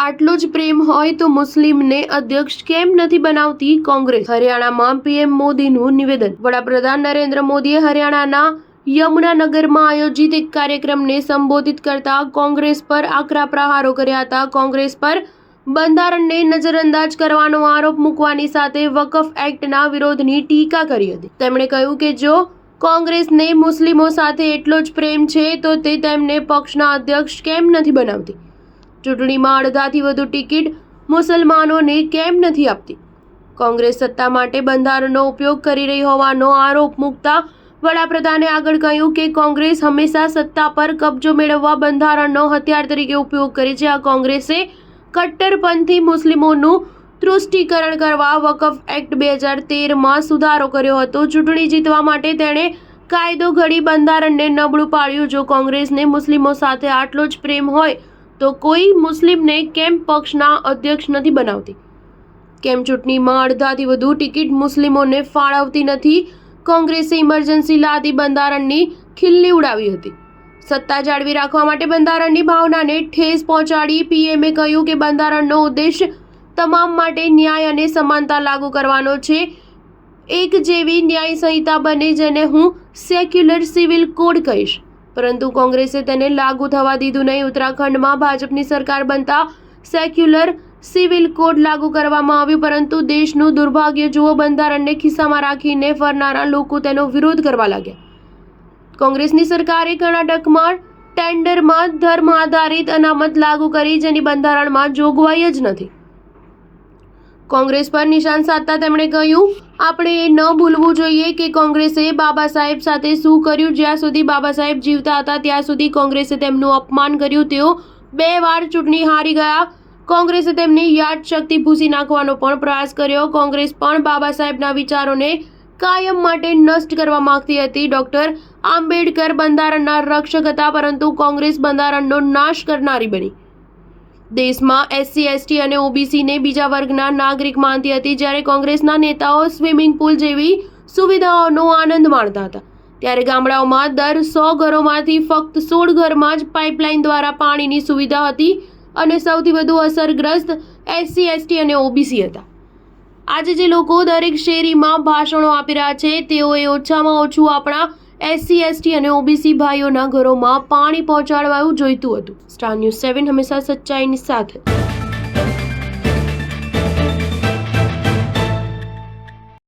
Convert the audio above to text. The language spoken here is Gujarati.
આટલો જ પ્રેમ હોય તો મુસ્લિમને અધ્યક્ષ કેમ નથી બનાવતી કોંગ્રેસ? હરિયાણામાં પીએમ મોદીનું નિવેદન. વડાપ્રધાન નરેન્દ્ર મોદીએ હરિયાણાના યમુનાનગરમાં આયોજિત એક કાર્યક્રમને સંબોધિત કરતા કોંગ્રેસ પર આકરા પ્રહારો કર્યા હતા. કોંગ્રેસ પર બંધારણને નજરઅંદાજ કરવાનો આરોપ મૂકવાની સાથે વકફ એક્ટના વિરોધની ટીકા કરી હતી. તેમણે કહ્યું કે જો કોંગ્રેસને મુસ્લિમો સાથે એટલો જ પ્રેમ છે તો તે તેમને પક્ષના અધ્યક્ષ કેમ નથી બનાવતી? ચૂંટણીમાં અડધાથી વધુ ટિકિટ મુસલમાનોને કેમ નથી આપતી? કોંગ્રેસ સત્તા માટે બંધારણનો ઉપયોગ કરી રહી હોવાનો આરોપ મૂકતા વડાપ્રધાને આગળ કહ્યું કે કોંગ્રેસ હંમેશા સત્તા પર કબજો મેળવવા બંધારણનો હથિયાર તરીકે ઉપયોગ કરે છે. આ કોંગ્રેસે કટ્ટરપંથી મુસ્લિમોનું તૃષ્ટિકરણ કરવા વકફ એક્ટ 2013માં સુધારો કર્યો હતો. ચૂંટણી જીતવા માટે તેણે કાયદો ઘડી બંધારણને નબળું પાડ્યું. જો કોંગ્રેસને મુસ્લિમો સાથે આટલો જ પ્રેમ હોય તો કોઈ મુસ્લિમને કેમ પક્ષના અધ્યક્ષ નથી બનાવતી? કેમ ચૂંટણીમાં અડધાથી વધુ ટિકિટ મુસ્લિમોને ફાળવતી નથી? કોંગ્રેસે ઇમરજન્સી લાદી બંધારણની ખિલ્લી ઉડાવી હતી. સત્તા જાળવી રાખવા માટે બંધારણની ભાવનાને ઠેસ પહોંચાડી. પીએમએ કહ્યું કે બંધારણનો ઉદ્દેશ તમામ માટે ન્યાય અને સમાનતા લાગુ કરવાનો છે. એક જેવી ન્યાય સંહિતા બને જેને હું સેક્યુલર સિવિલ કોડ કહીશ. પરંતુ કોંગ્રેસે તેને લાગુ થવા દીધું નહીં. ઉત્તરાખંડમાં ભાજપની સરકાર બનતા સેક્યુલર સિવિલ કોડ લાગુ કરવામાં આવ્યું, પરંતુ દેશનું દુર્ભાગ્ય જુઓ, બંધારણને ખિસ્સામાં રાખીને ફરનારા લોકો તેનો વિરોધ કરવા લાગ્યા. કોંગ્રેસની સરકારે કર્ણાટકમાં ટેન્ડરમાં ધર્મ આધારિત અનામત લાગુ કરી, જેની બંધારણમાં જોગવાઈ જ નથી. કોંગ્રેસ પર નિશાન સાધતા તેમણે કહ્યું, આપણે એ ન ભૂલવું જોઈએ કે કોંગ્રેસે બાબા સાહેબ સાથે શું કર્યું. જ્યાં સુધી બાબા સાહેબ જીવતા હતા ત્યાં સુધી કોંગ્રેસે તેમનું અપમાન કર્યું. તેઓ 2 વાર ચૂંટણી હારી ગયા. કોંગ્રેસે તેમની યાદશક્તિ ભૂંસી નાખવાનો પણ પ્રયાસ કર્યો. કોંગ્રેસ પણ બાબા સાહેબના વિચારોને કાયમ માટે નષ્ટ કરવા માંગતી હતી. ડોક્ટર આંબેડકર બંધારણના રક્ષક હતા, પરંતુ કોંગ્રેસ બંધારણનો નાશ કરનારી બની. દેશમાં એસસી, એસટી અને ઓબીસીને બીજા વર્ગના નાગરિક માનતી હતી, જ્યારે કોંગ્રેસના નેતાઓ સ્વિમિંગ પુલ જેવી સુવિધાઓનો આનંદ માણતા હતા. ત્યારે ગામડાઓમાં દર 100 ઘરોમાંથી ફક્ત 16 ઘરમાં જ પાઇપલાઇન દ્વારા પાણીની સુવિધા હતી અને સૌથી વધુ અસરગ્રસ્ત એસસી, એસટી અને ઓબીસી હતા. આજે જે લોકો દરેક શેરીમાં ભાષણો આપી રહ્યા છે, તેઓએ ઓછામાં ઓછું આપણા એસસી, એસટી અને ઓબીસી ભાઈઓના ઘરોમાં પાણી પહોંચાડવાનું જોઈતું હતું. સ્ટાર ન્યૂઝ 7 હંમેશા સચ્ચાઈની સાથે.